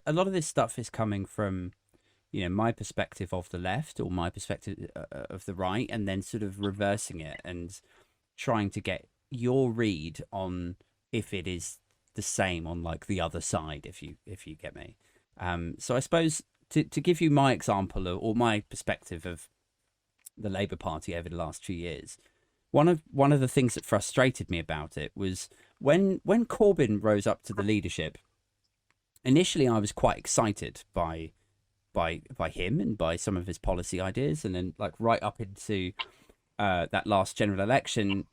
a lot of this stuff is coming from, my perspective of the left or my perspective of the right, and then sort of reversing it and trying to get your read on if it is the same on like the other side, if you get me. So I suppose to give you my example or my perspective of the Labour Party over the last few years, one of the things that frustrated me about it was when Corbyn rose up to the leadership. Initially, I was quite excited by him and by some of his policy ideas, and then like right up into that last general election,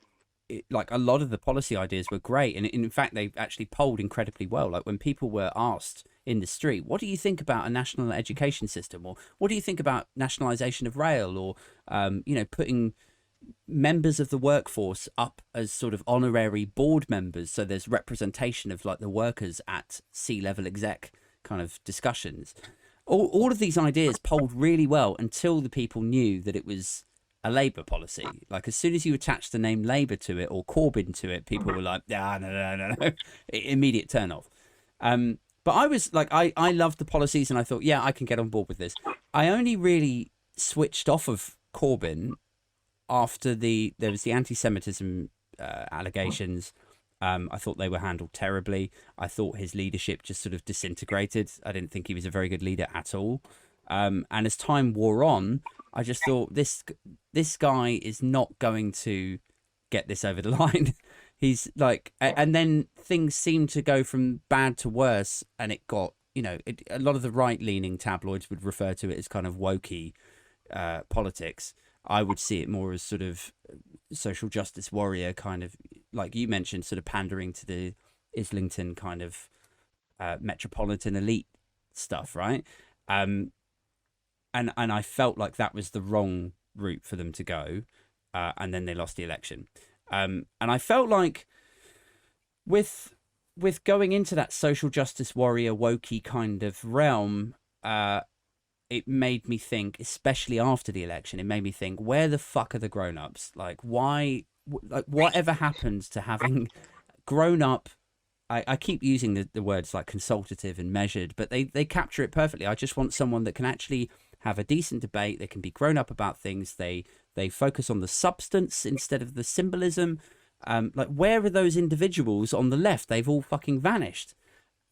like a lot of the policy ideas were great, and in fact they actually polled incredibly well. Like when people were asked in the street, what do you think about a national education system, or what do you think about nationalisation of rail, or putting members of the workforce up as sort of honorary board members, so there's representation of like the workers at C-level exec kind of discussions. All of these ideas polled really well until the people knew that it was a Labour policy. Like as soon as you attach the name Labour to it or Corbyn to it, people were like, no, no, no, no, no. Immediate turn off. But I was like, I loved the policies and I thought, yeah, I can get on board with this. I only really switched off of Corbyn after there was the anti-Semitism allegations. I thought they were handled terribly. I thought his leadership just sort of disintegrated. I didn't think he was a very good leader at all. And as time wore on, I just thought this guy is not going to get this over the line. He's like, and then things seemed to go from bad to worse, and it got, a lot of the right-leaning tabloids would refer to it as kind of wokey politics. I would see it more as sort of social justice warrior kind of, like you mentioned, sort of pandering to the Islington kind of metropolitan elite stuff, right? And I felt like that was the wrong route for them to go, and then they lost the election. And I felt like with going into that social justice warrior wokey kind of realm, it made me think, especially after the election, it made me think, where the fuck are the grown-ups? Like, why, like, whatever happened to having grown up? I keep using the words like consultative and measured, but they capture it perfectly. I just want someone that can actually have a decent debate. They can be grown up about things. They focus on the substance instead of the symbolism. Like, where are those individuals on the left? They've all fucking vanished.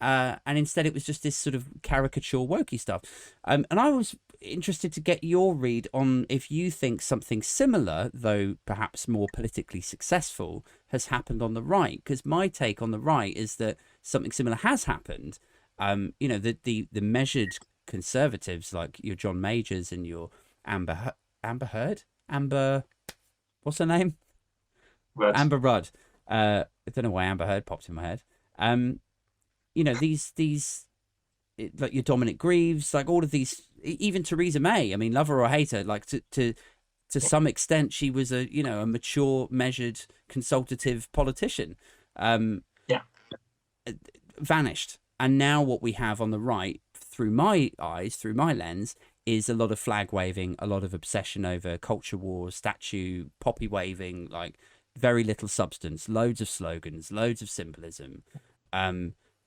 And instead it was just this sort of caricature wokey stuff. And I was interested to get your read on if you think something similar, though perhaps more politically successful, has happened on the right. Because my take on the right is that something similar has happened. The measured conservatives like your John Majors and your Amber Heard? What's her name? Rudd. Amber Rudd. I don't know why Amber Heard popped in my head. These like your Dominic Greaves, like all of these, even Theresa May. I mean, love her or hate her, like to some extent, she was a mature, measured, consultative politician. Yeah. Vanished, and now what we have on the right, through my eyes, through my lens, is a lot of flag waving, a lot of obsession over culture wars, statue, poppy waving, like very little substance, loads of slogans, loads of symbolism.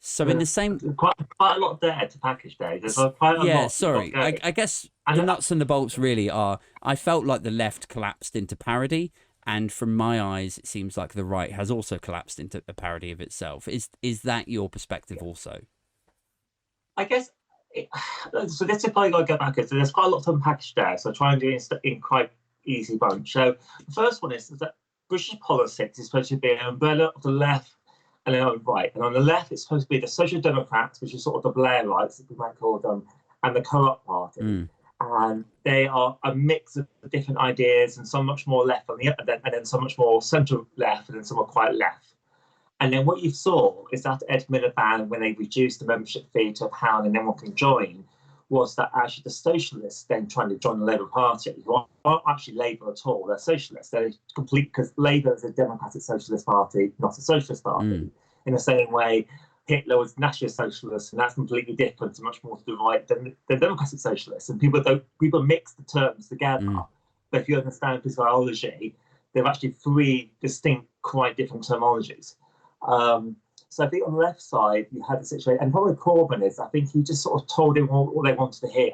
So in the same, quite a lot there to package there. There's quite a yeah, lot. sorry, I guess the nuts and the bolts really are. I felt like the left collapsed into parody, and from my eyes, it seems like the right has also collapsed into a parody of itself. Is that your perspective also? I guess. So this is probably got to go back. So there's quite a lot to unpackage there. So I'll try and do it in quite easy bunch. So the first one is that British politics is supposed to be an umbrella of the left and then on the right. And on the left, it's supposed to be the Social Democrats, which is sort of the Blairites, if we might call them, and the Co-op Party. Mm. And they are a mix of different ideas, and some much more left on the other, and then some much more centre left, and then some are quite left. And then what you saw is that Ed Miliband, when they reduced the membership fee to £1 and anyone can join, was that actually the socialists then trying to join the Labour Party, who aren't actually Labour at all, they're socialists. They're complete, because Labour is a democratic socialist party, not a socialist party. Mm. In the same way, Hitler was national socialist, and that's completely different and much more to the right than democratic socialists. And people mix the terms together. Mm. But if you understand his biology, they're actually three distinct, quite different terminologies. So I think on the left side, you had the situation, and probably Corbyn is, I think he just sort of told him all they wanted to hear.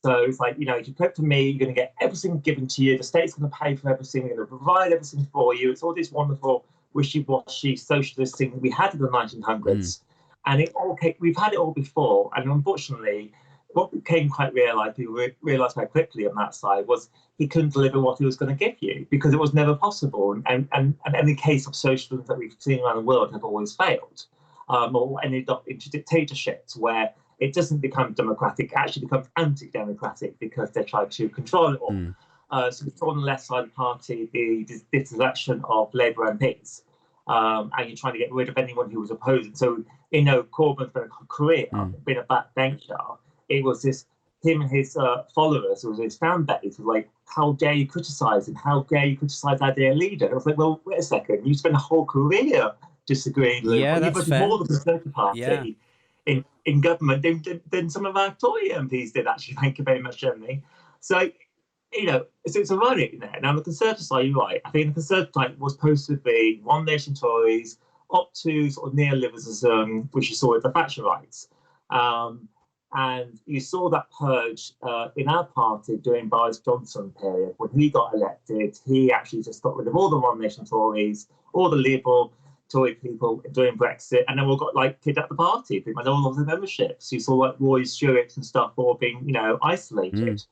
So it's like, if you put to me, you're going to get everything given to you. The state's going to pay for everything. We're going to provide everything for you. It's all this wonderful wishy-washy socialist thing that we had in the 1900s. And we've had it all before. And unfortunately, what became quite realised quite quickly on that side was he couldn't deliver what he was going to give you because it was never possible. And any case of socialism that we've seen around the world have always failed, or ended up into dictatorships where it doesn't become democratic, it actually becomes anti-democratic because they try to control it all. So we saw on the left side of the party the diselection of Labour MPs, and you're trying to get rid of anyone who was opposing. So, Corbyn's been a career, been a backbencher. It was him and his followers, it was his fan base, was like, how dare you criticise him? How dare you criticise our dear leader? And I was like, well, wait a second, you spent a whole career disagreeing with him. Yeah, you voted more than the Conservative Party in government than some of our Tory MPs did, actually. Thank you very much, Jeremy. So, it's a running there. Now, on the Conservative side, you're right. I think the Conservative side was supposed to be One Nation Tories up to sort of neoliberalism, which you saw with the Thatcherites. And you saw that purge in our party during Boris Johnson period. When he got elected, he actually just got rid of all the One Nation Tories, all the Liberal Tory people doing Brexit, and then we got kicked out the party, and all of the memberships. You saw Roy Stewart and stuff all being, isolated.